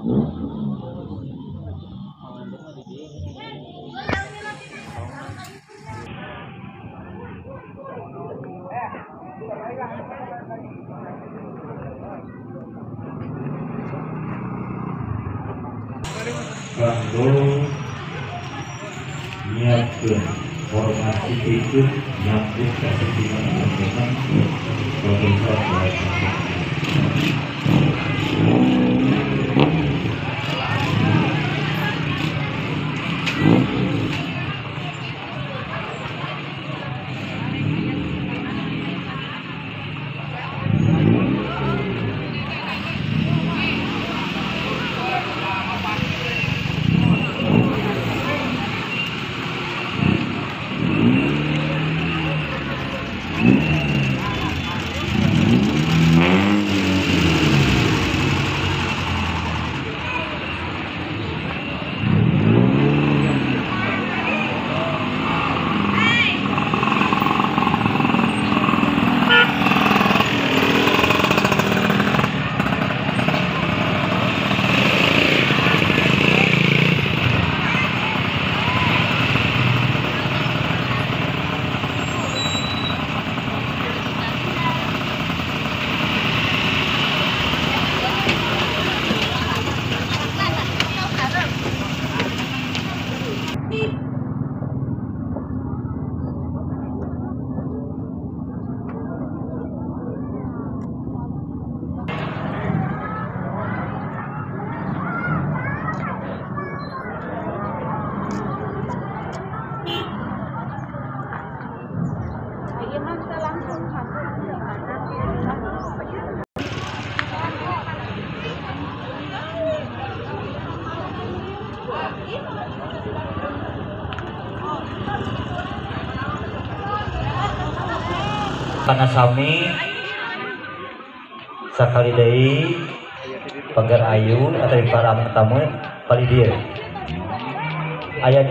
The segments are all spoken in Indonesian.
Kanggo nyiapkeun formasi ikut nyambut kepentingan rombongan Profesor Karena sami sakali deui Pagar Ayu atau para tamu palidir aya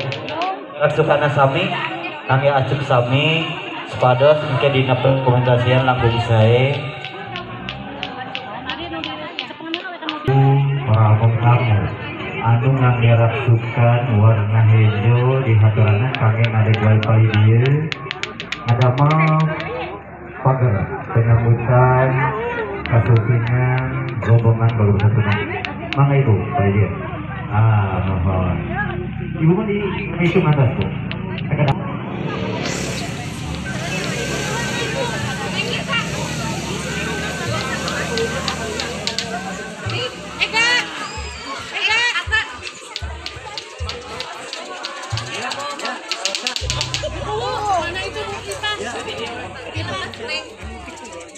raksukana sami kangge acuk sami supados engke dina rekomendasian langkung sae para tamu anu ngangge raksukan warna hijau di hadapan kangge ngadeg palidir ada mah Pagar penyambutan kasusingan rombongan baru satu mangga ibu Pak Ibu. Mohon ibu mah di hitung atas bu.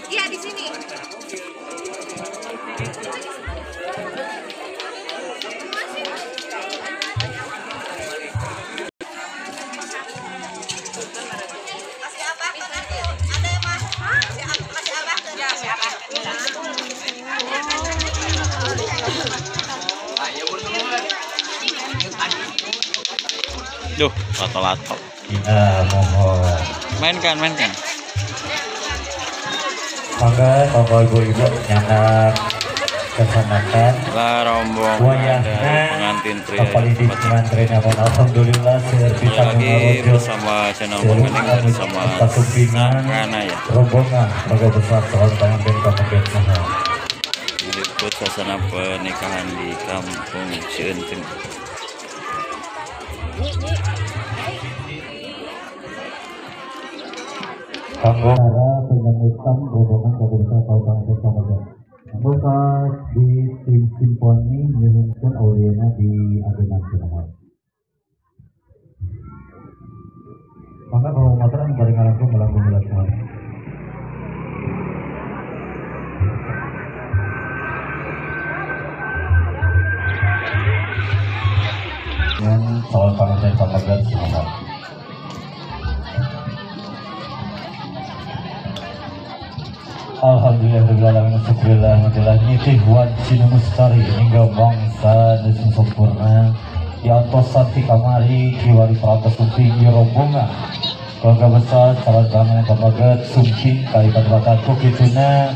Iya di sini. Duh, lato-lato. Mohon. Mainkan. Monggo ibu-ibu nyanak kesanakan rombongan dari pengantin pria Palidik pengantin abang alhamdulillah bisa lagi bersama channel mengenai bersama Nakana ya rombongan sebagai besar soal pengantin kampung Mahal meliput suasana pernikahan di kampung Cienteng. Kanggo penyambutan rombongan kabupaten Kabupaten Samaga. Anggota di tim simfoni menyusun audionya di adegan sinema. Maka kalau motoran paling langsung melangkung semua. Dengan calon pengantin Samaga sinema. Alhamdulillah syukurillah nyitih wajib mustari hingga bangsa dan sempurna diantos santi kamari kiwari perangkat sumping rombongan keluarga besar calon pangan kabagat sumping kali kabagat kukituna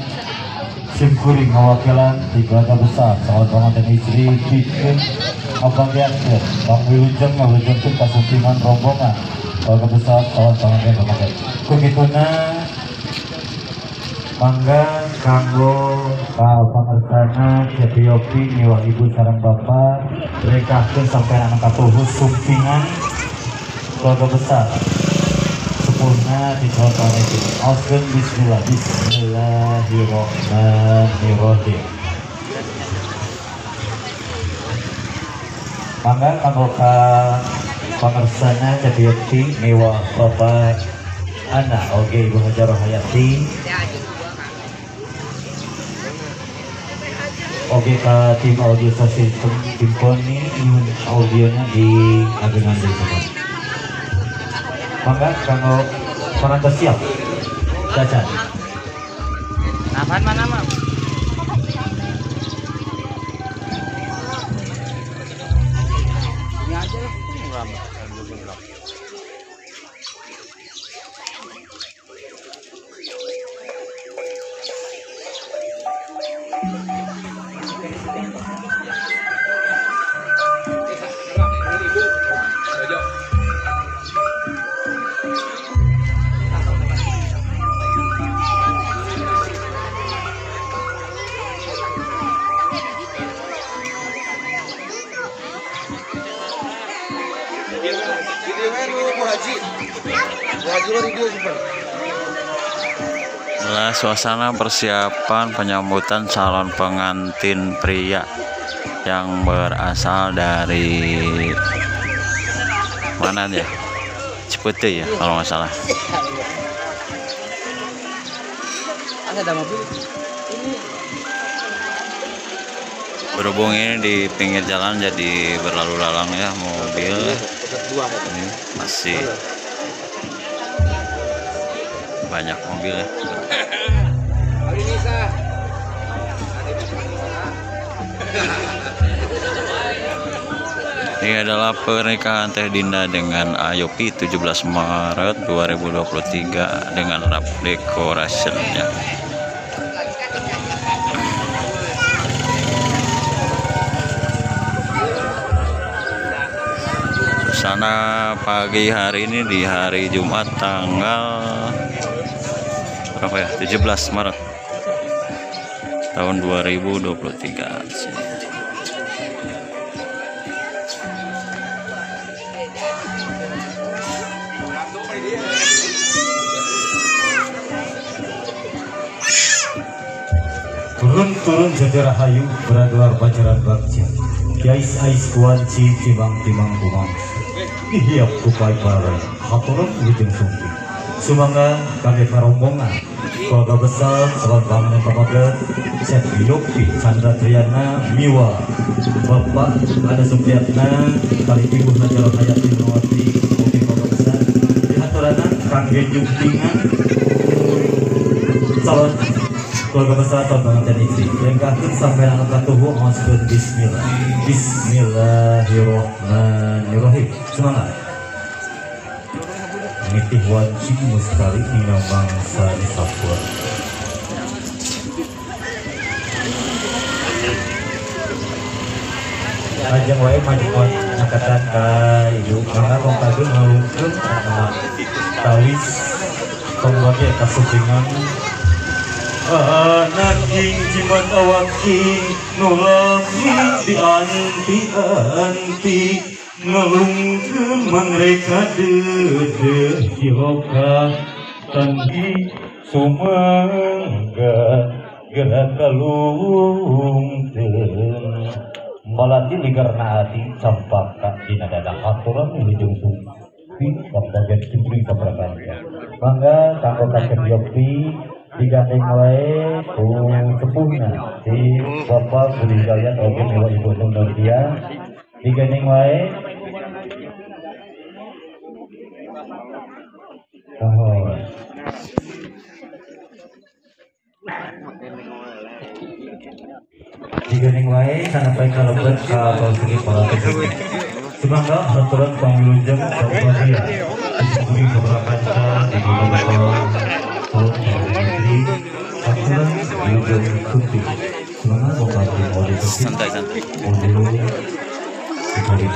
Simkuring ngawakilan di keluarga besar sahabat pengantin istri bikin abang diatur Bang Wilujeng ngawujengkeun kasumpiman rombongan keluarga besar sahabat pengantin kugituna mangga kanggo pangersana Cetiopi nyiwa ibu sareng bapak rekahkeun sampai anak katuhus sumpingan keluarga besar sempurna di kota ini. Alken bismillah, bismillahirrohmanirrohim. Mangga kanggo ka pangersana Cetiopi nyiwa bapak anak oge Ibu Hajar Hayati oke ke tim audio system Timponi audionya di agengan di sana. Maka kalau orang siap, cacat. Apaan mana mam? Ini aja lah. Inilah suasana persiapan penyambutan calon pengantin pria yang berasal dari mana ya? Cipete ya kalau nggak salah. Berhubung ini di pinggir jalan jadi berlalu lalang ya mobil. Ini masih banyak mobil ya. Ini adalah pernikahan Teh Dinda dengan Ayopi 17 Maret 2023 dengan rap decorationnya. Suasana pagi hari ini di hari Jumat tanggal berapa ya? 17 Maret tahun 2023. Turun jajar hayu beraduar pacaran bakcia Ais kuanci timang kumang dihiap kupai pareng haturun ujung sumpi sumangga kami rombongan keluarga besar sahabat bangun yang kepada Chef Yopi Chandra Triana Miwa Bapak ada Supriyatna kali Ibu Hajar Hayati Nawati oke keluarga besar di haturanan Kang Genjung Tingan calon keluarga besar tahun pengantin istri lengkapkan sampai anak katuhu masukkan bismillah bismillahirrohmanirrohim semangat nitih wajib mustari nina bangsa di Papua ajang wae majukan nakatan ka ibu karena kong kagum ngawungkeun tawis pembagi kasupingan anak jimat awaki nulami dianti ngelungkeun mereka dede jihoka tanggi sumangga gerak kalungkeun malati ligarna ati campaka dina dadah aturan ujung sumpi bagian cipring kaprakannya mangga kanggo kakek Yopi digandeng wae ku sepuhna si Bapak Budi Jaya oge miwa Ibu Nurdia digandeng wae digandeng wae sampai kalebet ka bawah para peserta semangga aturan pangilujeng Bapak dia di keberakasan di Bapak aturan di Wilujeng Kunti semangat membantu oleh Santai-santai. Modul Dikali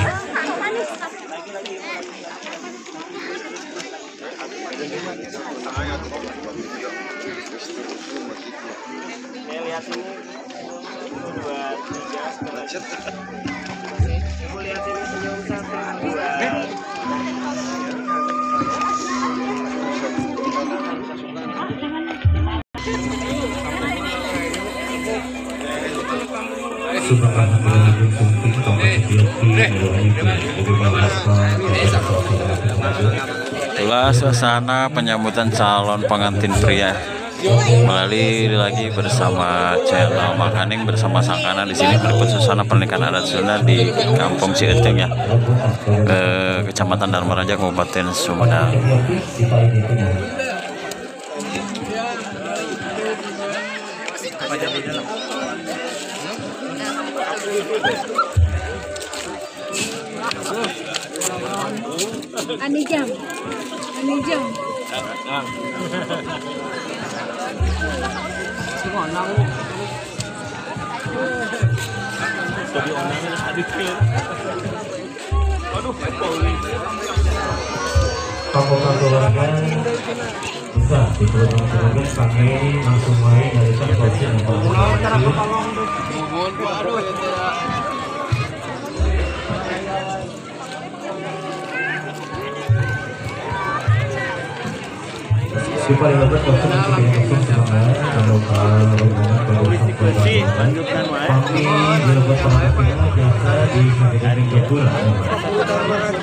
Subhanallah Wilujeng Kunti Tongkat Biaki Itulah suasana penyambutan calon pengantin pria. Kembali lagi bersama channel Makaning bersama Sangkana di sini meliput suasana pernikahan adat Sunda di Kampung Cieteng ya, Kecamatan Dharmaraja, Kabupaten Sumedang. Ani jam. Kampung-kampung bisa diperlukan kami langsung main dari tempat yang supaya dapat proses untuk semangat melakukan hubungan lanjutkan kami dilakukan pengambilan jasa di Kabupaten Kepulauan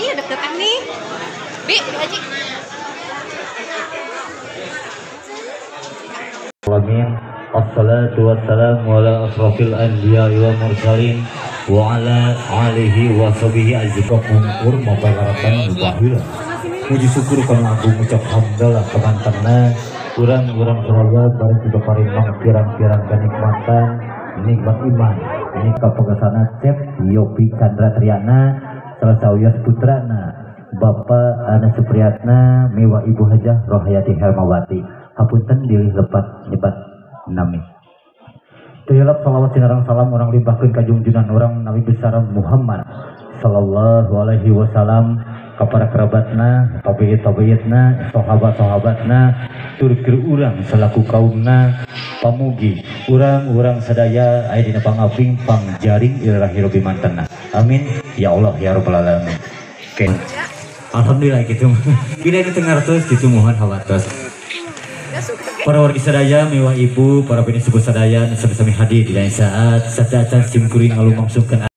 Iya deg-degan nih. Bi, Haji. Assalatu wassalamu ala asrafil anbiya wal mursalin wa ala alihi wa sahbihi ajmain. Mabaratan mubahila. Puji syukur kana aku ngucap hamdalah pengantarna urang-urang Surabaya bareng juga parimang pirang-pirang kenikmatan nikmat iman ini kapegasana Cep Yopi Chandra Triana Salasawiyas putrana Bapak Ana Supriyatna Mewa Ibu Hajah Rohayati Hermawati hapunten dilih lepat nyebat nami tuyulap salawat sinarang salam orang limbahkeun ka junjungan orang Nabi besar Muhammad sallallahu alaihi wasallam kepada kerabatna tabi'itna sahabat-sahabatna ngaturkeun urang selaku kaumna pamugi urang-urang sadaya aya dina pangabing pangjaring ilahi robi mantena. Amin ya Allah ya rabbal alamin. Oke. Alhamdulillah gitu. Bila itu ngartos gitu mohon hawatos. Para wargi sadaya mewah ibu para bini suku sadaya sami-sami hadir di lain saat sadaya simkuring alumangsukeun